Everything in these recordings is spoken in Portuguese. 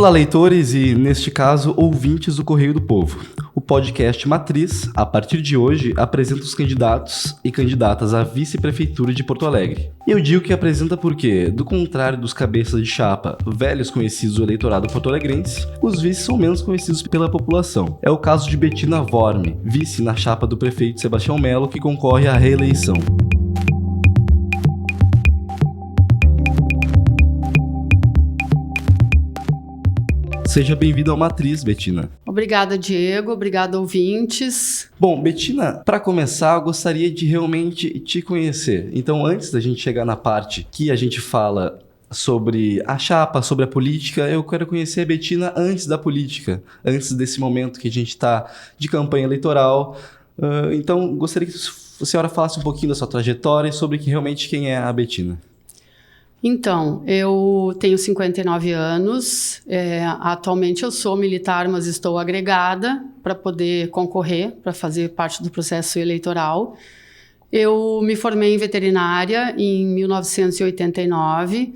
Olá, leitores e, neste caso, ouvintes do Correio do Povo. O podcast Matriz, a partir de hoje, apresenta os candidatos e candidatas à vice-prefeitura de Porto Alegre. E eu digo que apresenta porque, do contrário dos cabeças de chapa, velhos conhecidos do eleitorado porto-alegrense, os vices são menos conhecidos pela população. É o caso de Bettina Worme, vice na chapa do prefeito Sebastião Melo, que concorre à reeleição. Seja bem-vindo ao Matriz, Bettina. Obrigada, Diego. Obrigada, ouvintes. Bom, Bettina, para começar, eu gostaria de realmente te conhecer. Então, antes da gente chegar na parte que a gente fala sobre a chapa, sobre a política, eu quero conhecer a Bettina antes da política, antes desse momento que a gente está de campanha eleitoral. Então, gostaria que a senhora falasse um pouquinho da sua trajetória e sobre realmente quem é a Bettina. Então, eu tenho 59 anos, atualmente eu sou militar, mas estou agregada para poder concorrer, para fazer parte do processo eleitoral. Eu me formei em veterinária em 1989,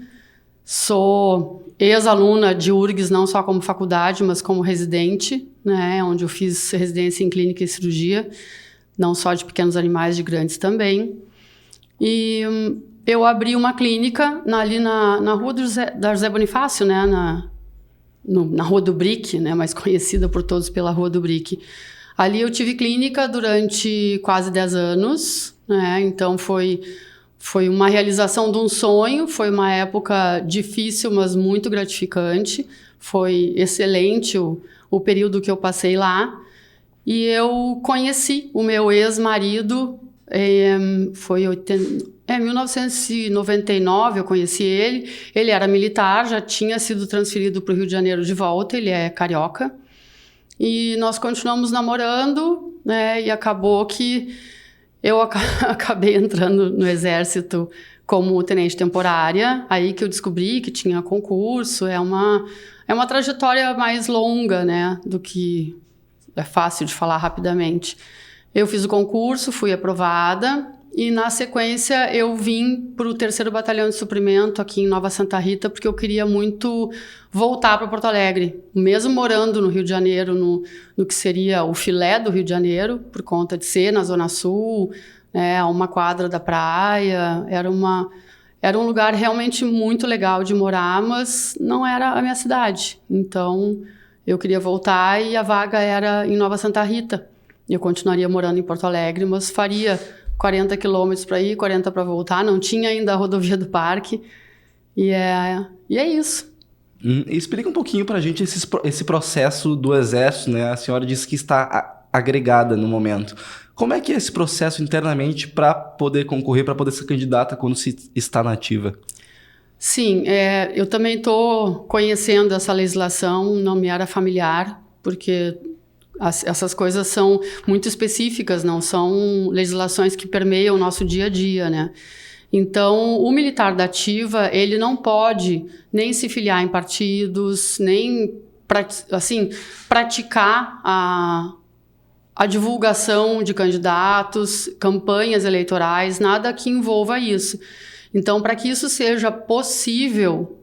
sou ex-aluna de URGS, não só como faculdade, mas como residente, né, onde eu fiz residência em clínica e cirurgia, não só de pequenos animais, de grandes também. E eu abri uma clínica ali na rua da José Bonifácio, né, na Rua do Brick, né, mais conhecida por todos pela Rua do Brick. Ali eu tive clínica durante quase 10 anos, né, então foi uma realização de um sonho, foi uma época difícil, mas muito gratificante. Foi excelente o período que eu passei lá. E eu conheci o meu ex-marido, foi 1999 eu conheci ele. Ele era militar, já tinha sido transferido para o Rio de Janeiro de volta, ele é carioca. E nós continuamos namorando, né? E acabou que eu acabei entrando no exército como tenente temporária. Aí que eu descobri que tinha concurso. É uma trajetória mais longa, né? Do que é fácil de falar rapidamente. Eu fiz o concurso, fui aprovada. E, na sequência, eu vim para o 3º Batalhão de Suprimento aqui em Nova Santa Rita, porque eu queria muito voltar para Porto Alegre. Mesmo morando no Rio de Janeiro, no que seria o filé do Rio de Janeiro, por conta de ser na Zona Sul, né, a uma quadra da praia. Era um lugar realmente muito legal de morar, mas não era a minha cidade. Então, eu queria voltar e a vaga era em Nova Santa Rita. Eu continuaria morando em Porto Alegre, mas faria 40 quilômetros para ir, 40 para voltar. Não tinha ainda a rodovia do parque. E é isso. Explica um pouquinho para a gente esse processo do Exército, né? A senhora disse que está agregada no momento. Como é que é esse processo internamente para poder concorrer, para poder ser candidata quando se está na ativa? Sim, eu também estou conhecendo essa legislação, não me era familiar, porque essas coisas são muito específicas, não são legislações que permeiam o nosso dia a dia, né? Então, o militar da ativa, ele não pode nem se filiar em partidos, nem praticar a divulgação de candidatos, campanhas eleitorais, nada que envolva isso. Então, para que isso seja possível,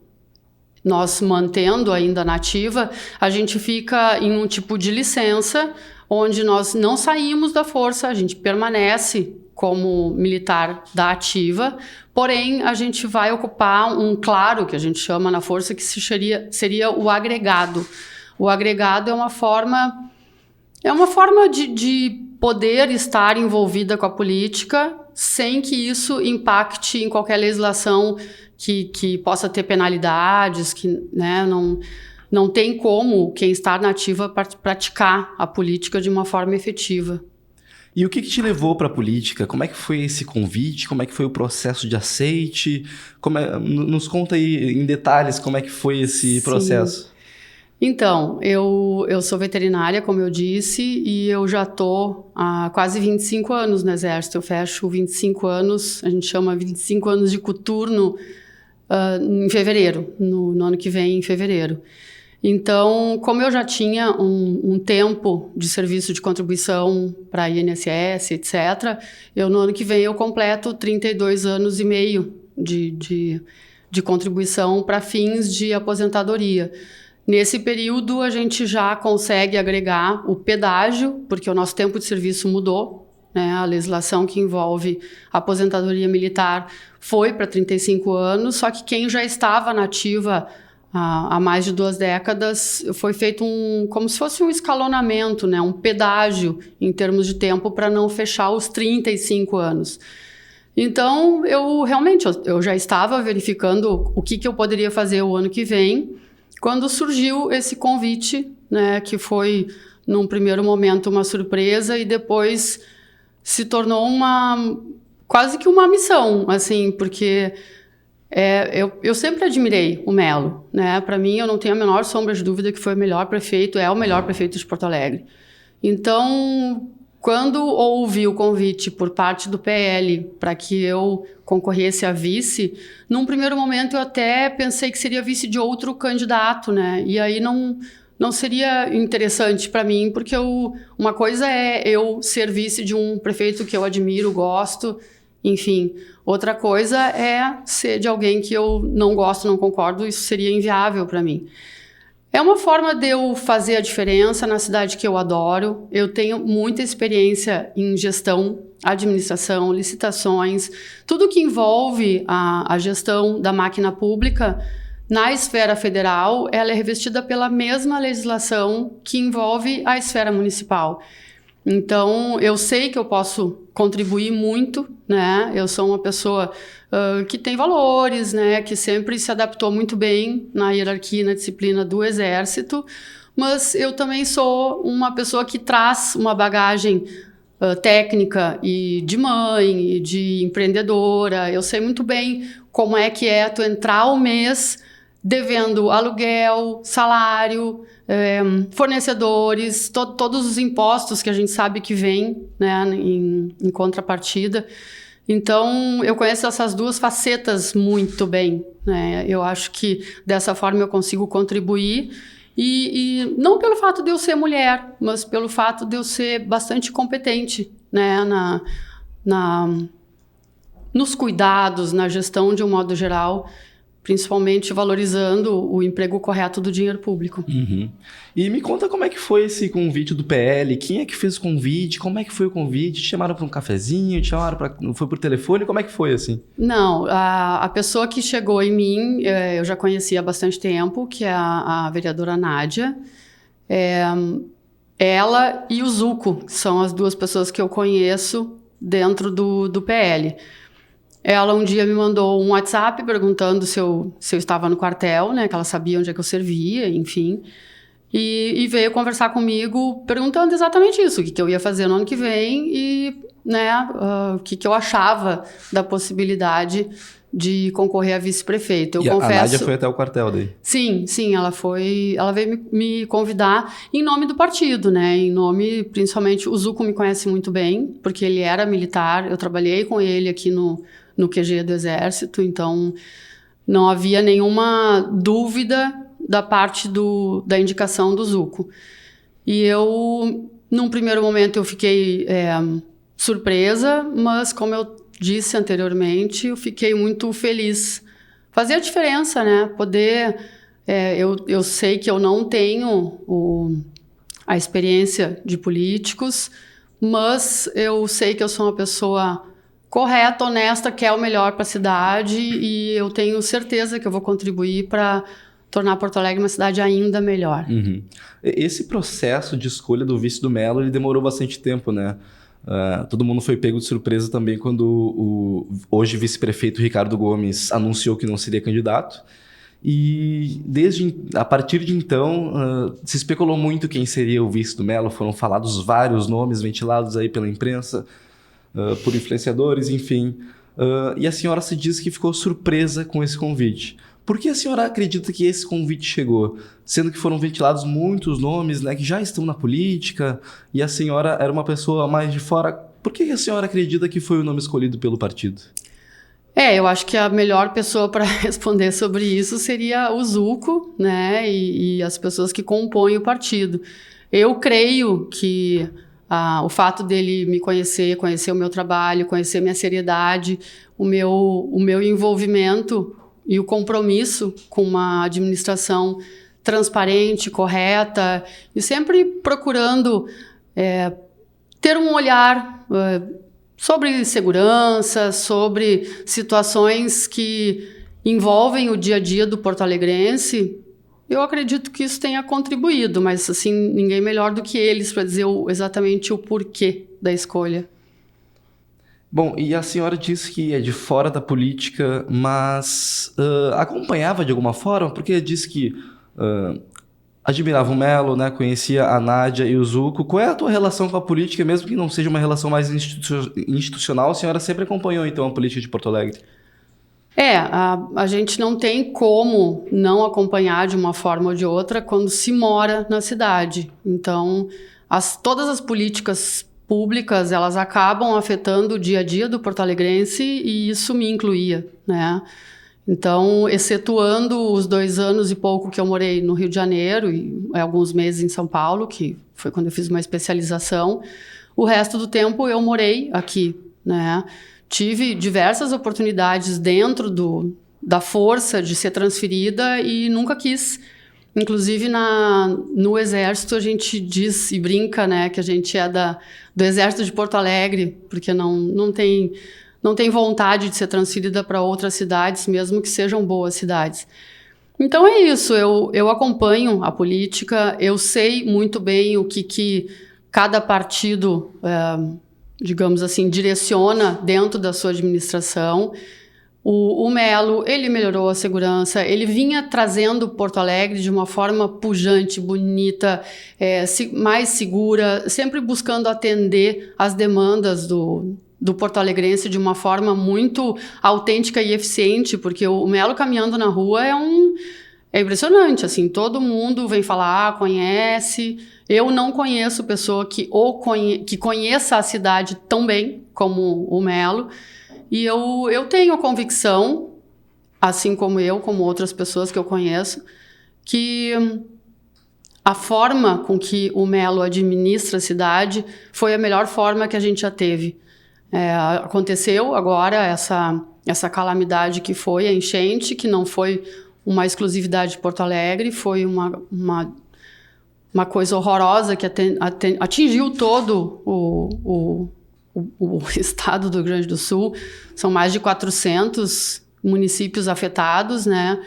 nós mantendo ainda na ativa, a gente fica em um tipo de licença, onde nós não saímos da força, a gente permanece como militar da ativa, porém a gente vai ocupar um claro, que a gente chama na força, que seria o agregado. O agregado é uma forma de poder estar envolvida com a política sem que isso impacte em qualquer legislação que possa ter penalidades, que, né, não tem como quem está na ativa praticar a política de uma forma efetiva. E o que te levou para a política? Como é que foi esse convite? Como é que foi o processo de aceite? Nos conta aí em detalhes como é que foi esse processo. Então, eu sou veterinária, como eu disse, e eu já estou há quase 25 anos no Exército. Eu fecho 25 anos, a gente chama 25 anos de coturno, em fevereiro, no ano que vem, em fevereiro. Então, como eu já tinha um tempo de serviço de contribuição para a INSS, etc., no ano que vem eu completo 32 anos e meio de contribuição para fins de aposentadoria. Nesse período, a gente já consegue agregar o pedágio, porque o nosso tempo de serviço mudou, né? A legislação que envolve a aposentadoria militar foi para 35 anos, só que quem já estava na ativa há mais de 2 décadas, foi feito como se fosse um escalonamento, né? Um pedágio em termos de tempo para não fechar os 35 anos. Então, eu já estava verificando o que eu poderia fazer o ano que vem, quando surgiu esse convite, né, que foi, num primeiro momento, uma surpresa e depois se tornou quase que uma missão, assim, porque eu sempre admirei o Melo, né? Para mim, eu não tenho a menor sombra de dúvida que foi o melhor prefeito, é o melhor prefeito de Porto Alegre. Então, quando houve o convite por parte do PL para que eu concorresse a vice, num primeiro momento eu até pensei que seria vice de outro candidato, né? E aí não seria interessante para mim, porque uma coisa é eu ser vice de um prefeito que eu admiro, gosto, enfim. Outra coisa é ser de alguém que eu não gosto, não concordo, isso seria inviável para mim. É uma forma de eu fazer a diferença na cidade que eu adoro. Eu tenho muita experiência em gestão, administração, licitações, tudo que envolve a gestão da máquina pública na esfera federal, ela é revestida pela mesma legislação que envolve a esfera municipal. Então, eu sei que eu posso contribuir muito, né? Eu sou uma pessoa que tem valores, né? Que sempre se adaptou muito bem na hierarquia e na disciplina do Exército, mas eu também sou uma pessoa que traz uma bagagem técnica e de mãe, e de empreendedora. Eu sei muito bem como é que é tu entrar o mês devendo aluguel, salário, fornecedores, todos os impostos que a gente sabe que vem, né, em contrapartida. Então, eu conheço essas 2 facetas muito bem, né? Eu acho que dessa forma eu consigo contribuir e não pelo fato de eu ser mulher, mas pelo fato de eu ser bastante competente, né, nos cuidados, na gestão de um modo geral, principalmente valorizando o emprego correto do dinheiro público. Uhum. E me conta como é que foi esse convite do PL, quem é que fez o convite, como é que foi o convite, te chamaram para um cafezinho, foi por telefone, como é que foi assim? Não, a pessoa que chegou em mim, eu já conhecia há bastante tempo, que é a vereadora Nádia, ela e o Zuco, que são as 2 pessoas que eu conheço dentro do PL. Ela um dia me mandou um WhatsApp perguntando se eu estava no quartel, né? Que ela sabia onde é que eu servia, enfim. E veio conversar comigo perguntando exatamente isso, o que eu ia fazer no ano que vem e, né, o que eu achava da possibilidade de concorrer a vice-prefeito. A Nádia foi até o quartel daí? Sim, ela veio me convidar em nome do partido, né? Em nome, principalmente, o Zuco me conhece muito bem, porque ele era militar, eu trabalhei com ele aqui no QG do Exército, então não havia nenhuma dúvida da parte da indicação do Zuco. E num primeiro momento, eu fiquei surpresa, mas como eu disse anteriormente, eu fiquei muito feliz. Fazia a diferença, né? Poder... eu sei que eu não tenho a experiência de políticos, mas eu sei que eu sou uma pessoa correta, honesta, quer o melhor para a cidade e eu tenho certeza que eu vou contribuir para tornar Porto Alegre uma cidade ainda melhor. Uhum. Esse processo de escolha do vice do Melo, ele demorou bastante tempo, né? Todo mundo foi pego de surpresa também quando o hoje vice-prefeito Ricardo Gomes anunciou que não seria candidato. E a partir de então, se especulou muito quem seria o vice do Melo, foram falados vários nomes ventilados aí pela imprensa, por influenciadores, enfim. E a senhora se diz que ficou surpresa com esse convite. Por que a senhora acredita que esse convite chegou? Sendo que foram ventilados muitos nomes, né, que já estão na política, e a senhora era uma pessoa mais de fora. Por que a senhora acredita que foi o nome escolhido pelo partido? Eu acho que a melhor pessoa para responder sobre isso seria o Zuco, né, e as pessoas que compõem o partido. Eu creio que o fato dele me conhecer o meu trabalho, conhecer minha seriedade, o meu envolvimento e o compromisso com uma administração transparente, correta, e sempre procurando ter um olhar sobre segurança, sobre situações que envolvem o dia a dia do porto-alegrense. Eu acredito que isso tenha contribuído, mas assim, ninguém melhor do que eles para dizer exatamente o porquê da escolha. Bom, e a senhora disse que é de fora da política, mas acompanhava de alguma forma? Porque disse que admirava o Melo, né? Conhecia a Nádia e o Zuco. Qual é a tua relação com a política, mesmo que não seja uma relação mais institucional? A senhora sempre acompanhou, então, a política de Porto Alegre? A gente não tem como não acompanhar de uma forma ou de outra quando se mora na cidade. Então, todas as políticas públicas, elas acabam afetando o dia a dia do porto-alegrense e isso me incluía, né? Então, excetuando os 2 anos e pouco que eu morei no Rio de Janeiro e alguns meses em São Paulo, que foi quando eu fiz uma especialização, o resto do tempo eu morei aqui, né? Tive diversas oportunidades dentro da força de ser transferida e nunca quis. Inclusive, no Exército, a gente diz e brinca, né, que a gente é do Exército de Porto Alegre, porque não tem vontade de ser transferida para outras cidades, mesmo que sejam boas cidades. Então é isso, eu acompanho a política, eu sei muito bem o que cada partido digamos assim, direciona dentro da sua administração. O Melo, ele melhorou a segurança, ele vinha trazendo Porto Alegre de uma forma pujante, bonita, mais segura, sempre buscando atender às demandas do porto-alegrense de uma forma muito autêntica e eficiente, porque o Melo caminhando na rua é impressionante, assim, todo mundo vem falar, conhece. Eu não conheço pessoa que conheça a cidade tão bem como o Melo. E eu tenho a convicção, assim como outras pessoas que eu conheço, que a forma com que o Melo administra a cidade foi a melhor forma que a gente já teve. Aconteceu agora essa calamidade que foi a enchente, que não foi uma exclusividade de Porto Alegre, foi uma coisa horrorosa que atingiu todo o estado do Rio Grande do Sul. São mais de 400 municípios afetados, né?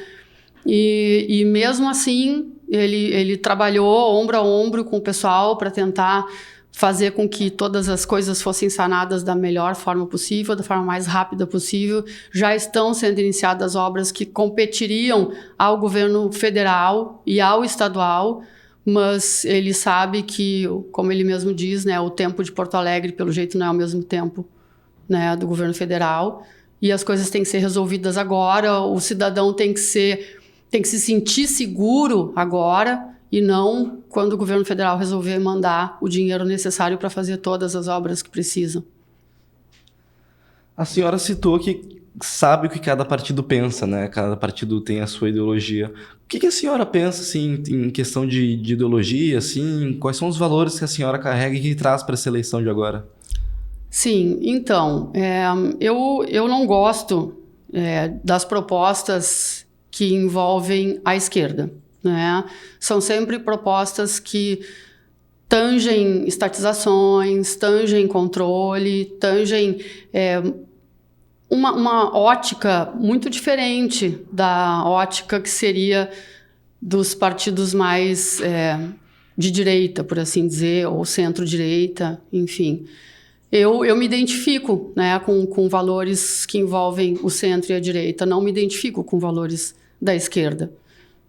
E mesmo assim, ele trabalhou ombro a ombro com o pessoal para tentar fazer com que todas as coisas fossem sanadas da melhor forma possível, da forma mais rápida possível. Já estão sendo iniciadas obras que competiriam ao governo federal e ao estadual, mas ele sabe que, como ele mesmo diz, né, o tempo de Porto Alegre, pelo jeito, não é o mesmo tempo, né, do governo federal, e as coisas têm que ser resolvidas agora, o cidadão tem que se sentir seguro agora, e não quando o governo federal resolver mandar o dinheiro necessário para fazer todas as obras que precisam. A senhora citou que sabe o que cada partido pensa, né? Cada partido tem a sua ideologia. O que a senhora pensa, assim, em questão de ideologia, assim? Quais são os valores que a senhora carrega e que traz para essa eleição de agora? Sim, então, eu não gosto das propostas que envolvem a esquerda, né? São sempre propostas que tangem estatizações, tangem controle, tangem uma ótica muito diferente da ótica que seria dos partidos mais de direita, por assim dizer, ou centro-direita, enfim. Eu me identifico, né, com valores que envolvem o centro e a direita, não me identifico com valores da esquerda.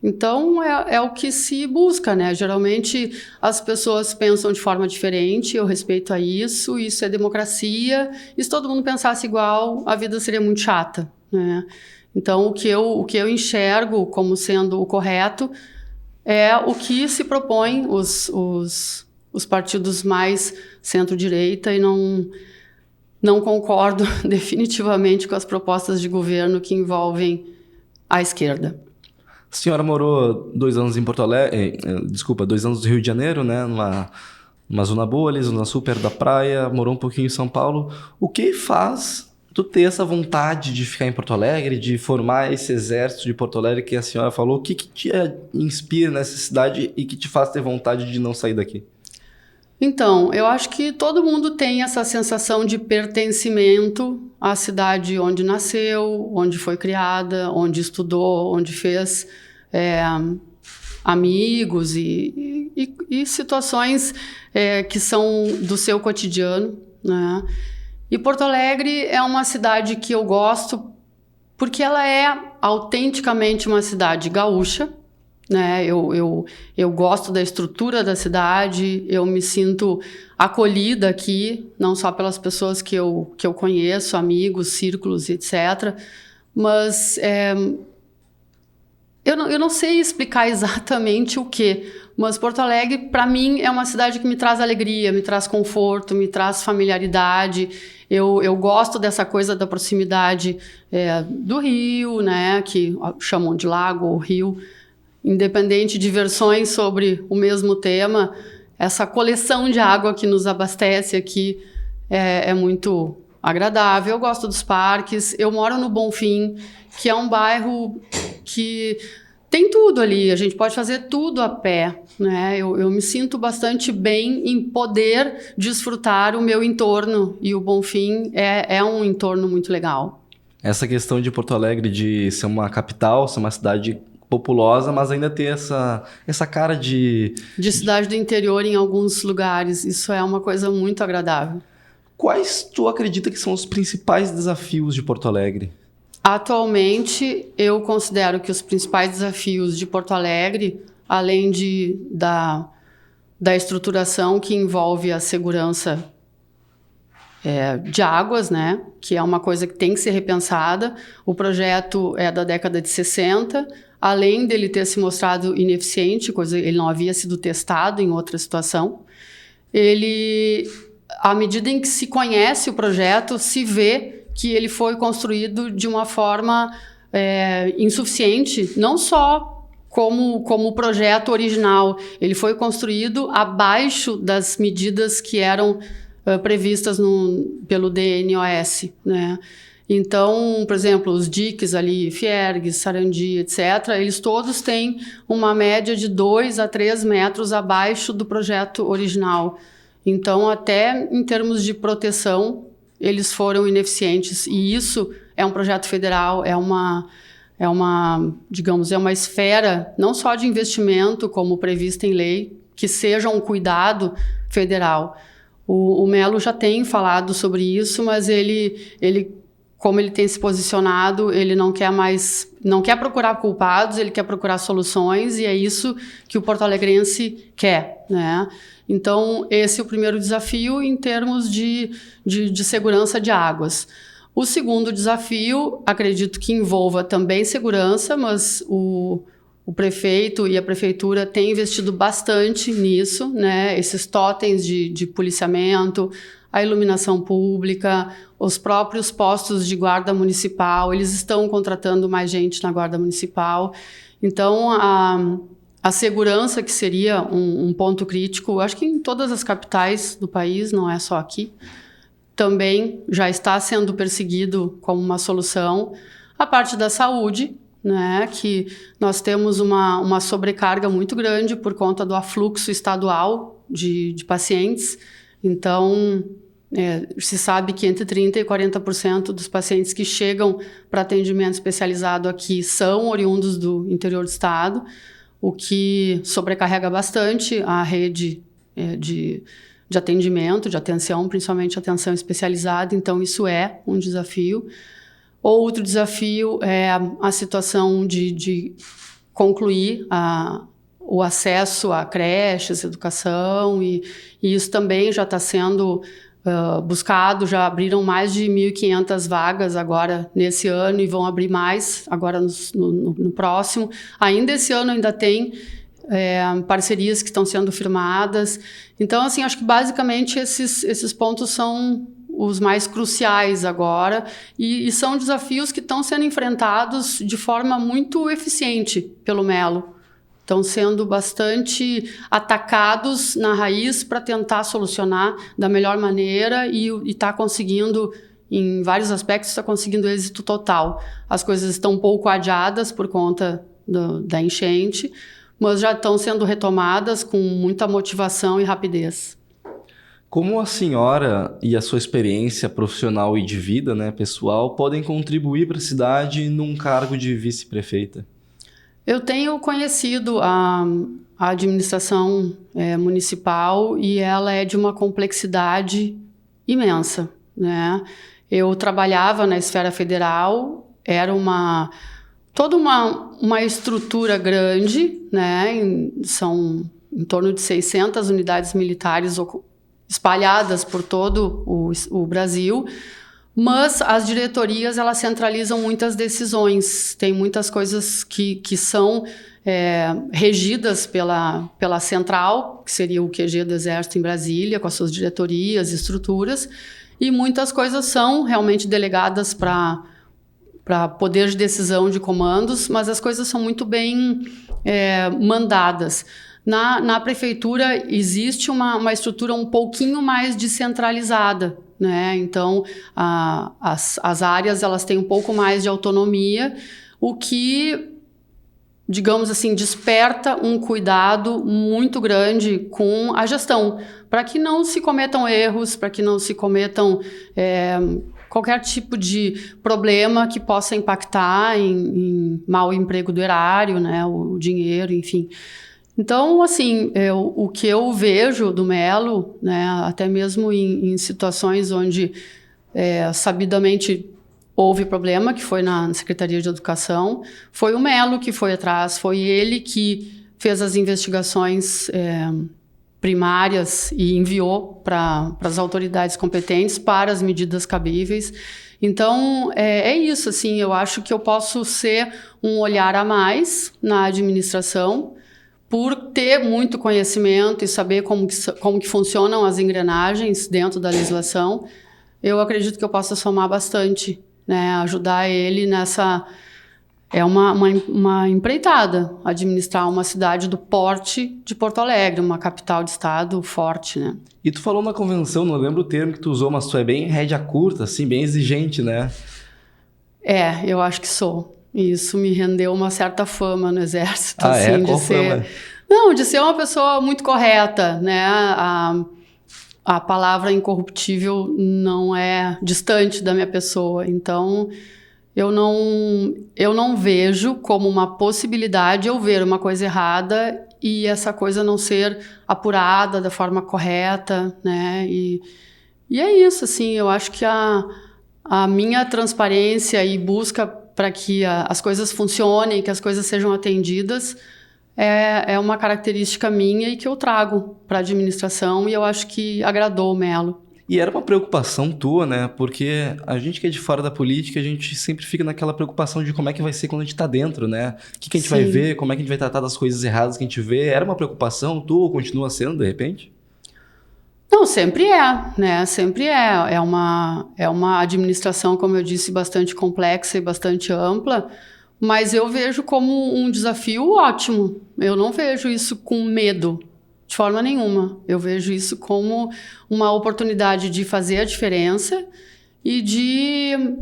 Então, é o que se busca, né? Geralmente, as pessoas pensam de forma diferente, eu respeito a isso é democracia, e se todo mundo pensasse igual, a vida seria muito chata, né? Então, o que eu enxergo como sendo o correto é o que se propõe os partidos mais centro-direita, e não concordo definitivamente com as propostas de governo que envolvem a esquerda. A senhora morou 2 anos em Porto Alegre, 2 anos no Rio de Janeiro, né? Numa zona boa ali, zona sul, perto da praia, morou um pouquinho em São Paulo. O que faz Tu ter essa vontade de ficar em Porto Alegre, de formar esse exército de Porto Alegre que a senhora falou, o que te inspira nessa cidade e que te faz ter vontade de não sair daqui? Então, eu acho que todo mundo tem essa sensação de pertencimento à cidade onde nasceu, onde foi criada, onde estudou, onde fez amigos e situações que são do seu cotidiano, né? E Porto Alegre é uma cidade que eu gosto porque ela é autenticamente uma cidade gaúcha, né? Eu gosto da estrutura da cidade, eu me sinto acolhida aqui, não só pelas pessoas que eu conheço, amigos, círculos, etc. Mas eu não sei explicar exatamente o quê, mas Porto Alegre, para mim, é uma cidade que me traz alegria, me traz conforto, me traz familiaridade. Eu gosto dessa coisa da proximidade do rio, né? Que chamam de lago ou rio. Independente de versões sobre o mesmo tema, essa coleção de água que nos abastece aqui é muito agradável. Eu gosto dos parques. Eu moro no Bonfim, que é um bairro que tem tudo ali. A gente pode fazer tudo a pé, né? Eu me sinto bastante bem em poder desfrutar o meu entorno. E o Bonfim é um entorno muito legal. Essa questão de Porto Alegre de ser uma capital, ser uma cidade populosa, mas ainda ter essa cara de cidade do interior em alguns lugares. Isso é uma coisa muito agradável. Quais tu acredita que são os principais desafios de Porto Alegre? Atualmente, eu considero que os principais desafios de Porto Alegre, além da estruturação que envolve a segurança de águas, né? Que é uma coisa que tem que ser repensada. O projeto é da década de 60, além dele ter se mostrado ineficiente, ele não havia sido testado em outra situação. À medida em que se conhece o projeto, se vê que ele foi construído de uma forma insuficiente, não só como o projeto original, ele foi construído abaixo das medidas que eram previstas pelo DNOS, né? Então, por exemplo, os diques ali, Fiergues, Sarandi, etc., eles todos têm uma média de 2 a 3 metros abaixo do projeto original. Então, até em termos de proteção, eles foram ineficientes. E isso é um projeto federal, digamos, é uma esfera não só de investimento, como prevista em lei, que seja um cuidado federal. O Melo já tem falado sobre isso, mas ele como ele tem se posicionado, ele não quer procurar culpados, ele quer procurar soluções, e é isso que o porto-alegrense quer, né? Então, esse é o primeiro desafio em termos de segurança de águas. O segundo desafio, acredito que envolva também segurança, mas o prefeito e a prefeitura têm investido bastante nisso, né? Esses totens de policiamento, a iluminação pública, os próprios postos de guarda municipal, eles estão contratando mais gente na guarda municipal. Então, a segurança, que seria um ponto crítico, acho que em todas as capitais do país, não é só aqui, também já está sendo perseguido como uma solução. A parte da saúde, né, que nós temos uma sobrecarga muito grande por conta do afluxo estadual de pacientes. Então, se sabe que entre 30% e 40% dos pacientes que chegam para atendimento especializado aqui são oriundos do interior do estado, o que sobrecarrega bastante a rede de atendimento, de atenção, principalmente atenção especializada. Então, isso é um desafio. Outro desafio é a situação de concluir o acesso a creches, educação, e isso também já está sendo buscado. Já abriram mais de 1.500 vagas agora nesse ano e vão abrir mais agora no próximo. Ainda esse ano ainda tem parcerias que estão sendo firmadas. Então, assim, acho que basicamente esses pontos são os mais cruciais agora, e são desafios que estão sendo enfrentados de forma muito eficiente pelo Melo. Estão sendo bastante atacados na raiz para tentar solucionar da melhor maneira e está conseguindo em vários aspectos, está conseguindo êxito total. As coisas estão um pouco adiadas por conta da enchente, mas já estão sendo retomadas com muita motivação e rapidez. Como a senhora e a sua experiência profissional e de vida, né, pessoal, podem contribuir para a cidade num cargo de vice-prefeita? Eu tenho conhecido a administração municipal e ela é de uma complexidade imensa, né? Eu trabalhava na esfera federal, era toda uma estrutura grande, né? São em torno de 600 unidades militares espalhadas por todo o Brasil, mas as diretorias elas centralizam muitas decisões, tem muitas coisas que são regidas pela central, que seria o QG do Exército em Brasília, com as suas diretorias, estruturas, e muitas coisas são realmente delegadas para poder de decisão de comandos, mas as coisas são muito bem mandadas. Na prefeitura existe uma estrutura um pouquinho mais descentralizada, né? Então, as áreas elas têm um pouco mais de autonomia, o que, digamos assim, desperta um cuidado muito grande com a gestão, para que não se cometam erros, para que não se cometam qualquer tipo de problema que possa impactar em mau emprego do erário, né? O dinheiro, enfim. Então, assim, o que eu vejo do Melo, né, até mesmo em situações onde sabidamente houve problema, que foi na Secretaria de Educação, foi o Melo que foi atrás, foi ele que fez as investigações primárias e enviou para as autoridades competentes para as medidas cabíveis. Então, é isso, assim, eu acho que eu posso ser um olhar a mais na administração, por ter muito conhecimento e saber como que funcionam as engrenagens dentro da legislação. Eu acredito que eu possa somar bastante, né, ajudar ele nessa... É uma empreitada administrar uma cidade do porte de Porto Alegre, uma capital de estado forte, né? E tu falou na convenção, não lembro o termo que tu usou, mas tu é bem rédea curta, assim, bem exigente, né? Eu acho que sou. E isso me rendeu uma certa fama no Exército. Ah, assim, Qual fama? Não, de ser uma pessoa muito correta, né? A palavra incorruptível não é distante da minha pessoa. Então, eu não vejo como uma possibilidade eu ver uma coisa errada e essa coisa não ser apurada da forma correta, né? E é isso, assim, eu acho que a minha transparência e busca para que as coisas funcionem, que as coisas sejam atendidas, é uma característica minha e que eu trago para a administração, e eu acho que agradou o Melo. E era uma preocupação tua, né? Porque a gente que é de fora da política, a gente sempre fica naquela preocupação de como é que vai ser quando a gente tá dentro, né? O que a gente vai ver, como é que a gente vai tratar das coisas erradas que a gente vê. Era uma preocupação tua ou continua sendo, de repente? Não, sempre né? Sempre é uma administração, como eu disse, bastante complexa e bastante ampla, mas eu vejo como um desafio ótimo. Eu não vejo isso com medo, de forma nenhuma. Eu vejo isso como uma oportunidade de fazer a diferença e de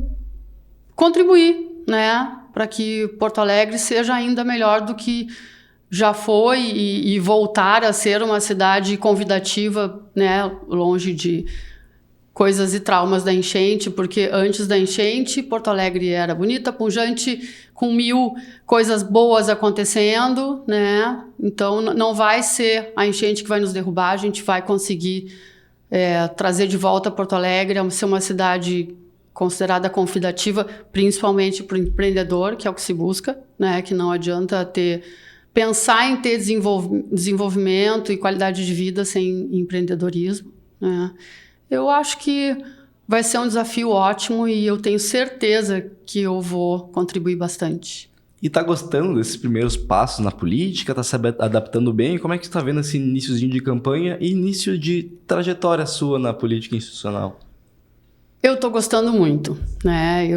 contribuir, né? Para que Porto Alegre seja ainda melhor do que já foi e voltar a ser uma cidade convidativa, né, longe de coisas e traumas da enchente, porque antes da enchente, Porto Alegre era bonita, pujante, com 1000 coisas boas acontecendo, né? Então, não vai ser a enchente que vai nos derrubar, a gente vai conseguir trazer de volta Porto Alegre, ser uma cidade considerada convidativa, principalmente para o empreendedor, que é o que se busca, né? Que não adianta pensar em ter desenvolvimento e qualidade de vida sem empreendedorismo, né? Eu acho que vai ser um desafio ótimo e eu tenho certeza que eu vou contribuir bastante. E tá gostando desses primeiros passos na política? Tá se adaptando bem? Como é que você tá vendo esse iniciozinho de campanha e início de trajetória sua na política institucional? Eu tô gostando muito, né?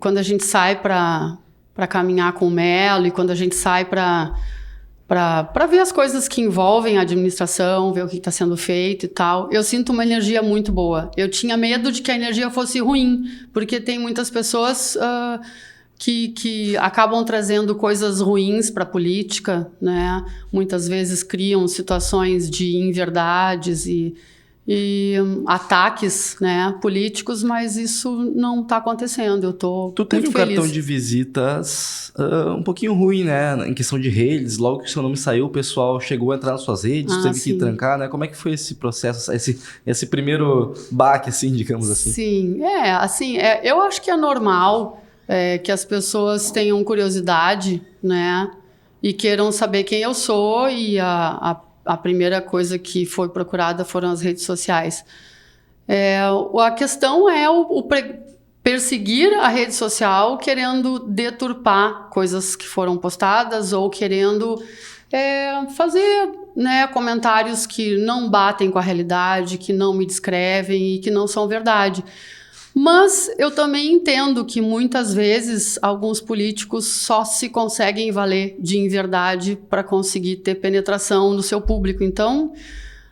Quando a gente sai para caminhar com o Melo e quando a gente sai para para ver as coisas que envolvem a administração, ver o que está sendo feito e tal. Eu sinto uma energia muito boa. Eu tinha medo de que a energia fosse ruim, porque tem muitas pessoas que acabam trazendo coisas ruins para a política, né? Muitas vezes criam situações de inverdades e ataques, né, políticos, mas isso não está acontecendo. Eu estou muito feliz. Tu teve um cartão de visitas um pouquinho ruim, né, em questão de redes. Logo que o seu nome saiu, o pessoal chegou a entrar nas suas redes, teve sim. que trancar, né? Como é que foi esse processo, esse primeiro baque, assim, digamos assim? Sim, eu acho que é normal que as pessoas tenham curiosidade, né, e queiram saber quem eu sou, e a primeira coisa que foi procurada foram as redes sociais. A questão é perseguir a rede social querendo deturpar coisas que foram postadas ou querendo fazer, né, comentários que não batem com a realidade, que não me descrevem e que não são verdade. Mas eu também entendo que muitas vezes alguns políticos só se conseguem valer de inverdade para conseguir ter penetração no seu público. Então,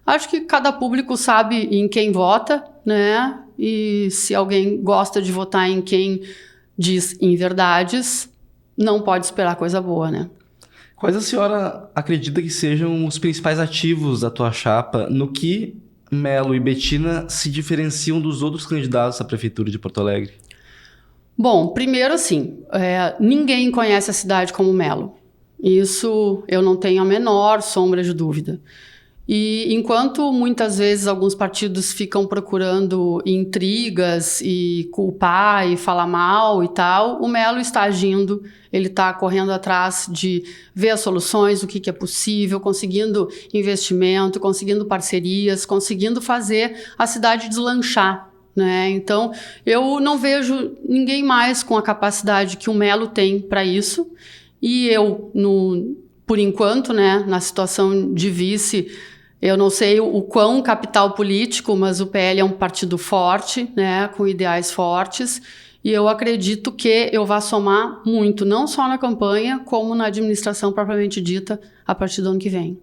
acho que cada público sabe em quem vota, né? E se alguém gosta de votar em quem diz inverdades, não pode esperar coisa boa, né? Quais a senhora acredita que sejam os principais ativos da tua chapa no que Melo e Bettina se diferenciam dos outros candidatos à Prefeitura de Porto Alegre? Bom, primeiro assim, ninguém conhece a cidade como Melo. Isso eu não tenho a menor sombra de dúvida. E enquanto muitas vezes alguns partidos ficam procurando intrigas e culpar e falar mal e tal, o Melo está agindo, ele está correndo atrás de ver as soluções, o que é possível, conseguindo investimento, conseguindo parcerias, conseguindo fazer a cidade deslanchar, né? Então, eu não vejo ninguém mais com a capacidade que o Melo tem para isso. E eu, por enquanto, né, na situação de vice, eu não sei o quão capital político, mas o PL é um partido forte, né, com ideais fortes, e eu acredito que eu vá somar muito, não só na campanha, como na administração propriamente dita, a partir do ano que vem.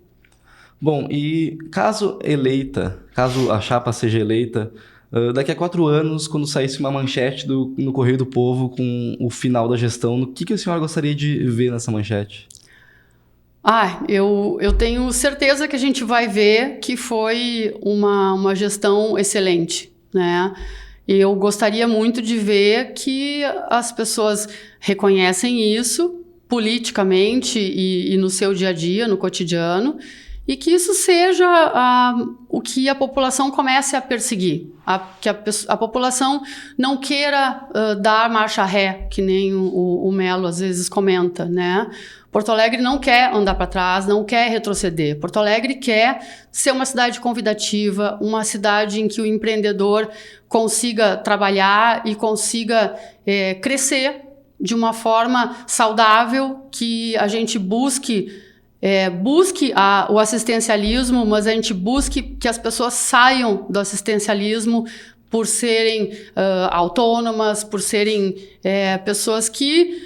Bom, e caso a chapa seja eleita, daqui a 4 anos, quando saísse uma manchete no Correio do Povo com o final da gestão, o que a senhora gostaria de ver nessa manchete? Eu tenho certeza que a gente vai ver que foi uma gestão excelente, né? Eu gostaria muito de ver que as pessoas reconhecem isso politicamente e no seu dia a dia, no cotidiano, e que isso seja o que a população comece a perseguir, que a população não queira dar marcha ré, que nem o Melo às vezes comenta, né? Porto Alegre não quer andar para trás, não quer retroceder. Porto Alegre quer ser uma cidade convidativa, uma cidade em que o empreendedor consiga trabalhar e consiga crescer de uma forma saudável, que a gente busque o assistencialismo, mas a gente busque que as pessoas saiam do assistencialismo por serem autônomas, por serem pessoas que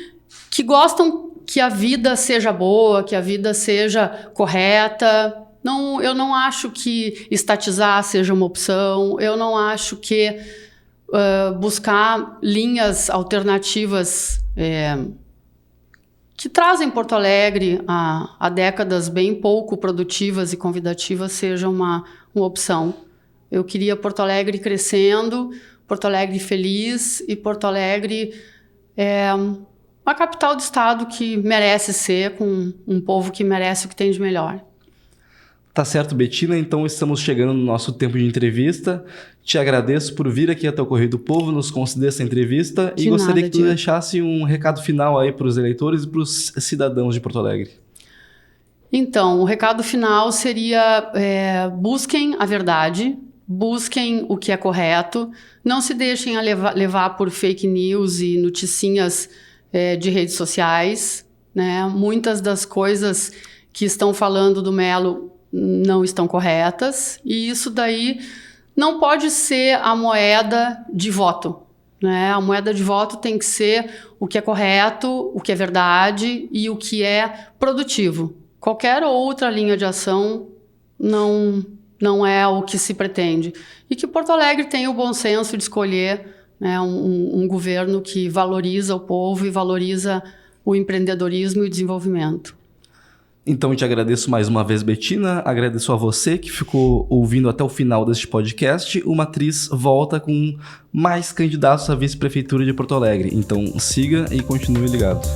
gostam que a vida seja boa, que a vida seja correta. Eu não acho que estatizar seja uma opção, eu não acho que buscar linhas alternativas que trazem Porto Alegre a décadas bem pouco produtivas e convidativas seja uma opção. Eu queria Porto Alegre crescendo, Porto Alegre feliz e Porto Alegre uma capital do estado que merece ser, com um povo que merece o que tem de melhor. Tá certo, Bettina. Então estamos chegando no nosso tempo de entrevista. Te agradeço por vir aqui até o Correio do Povo, nos conceder essa entrevista e gostaria que tu deixasse um recado final aí para os eleitores e para os cidadãos de Porto Alegre. Então, o recado final seria busquem a verdade, busquem o que é correto, não se deixem levar por fake news e noticinhas de redes sociais, né? Muitas das coisas que estão falando do Melo não estão corretas, e isso daí não pode ser a moeda de voto, né? A moeda de voto tem que ser o que é correto, o que é verdade e o que é produtivo. qualquer outra linha de ação não é o que se pretende. E que Porto Alegre tenha o bom senso de escolher, né, um governo que valoriza o povo e valoriza o empreendedorismo e o desenvolvimento. Então, te agradeço mais uma vez, Betina. Agradeço a você que ficou ouvindo até o final deste podcast. O Matriz volta com mais candidatos à vice-prefeitura de Porto Alegre. Então, siga e continue ligado.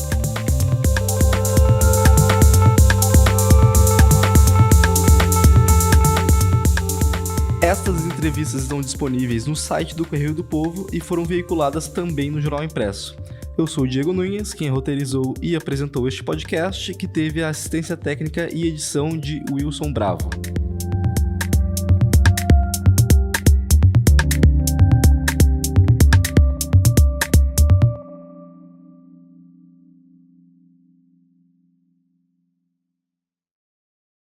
Estas entrevistas estão disponíveis no site do Correio do Povo e foram veiculadas também no Jornal Impresso. Eu sou o Diego Nunes, quem roteirizou e apresentou este podcast, que teve a assistência técnica e edição de Wilson Bravo.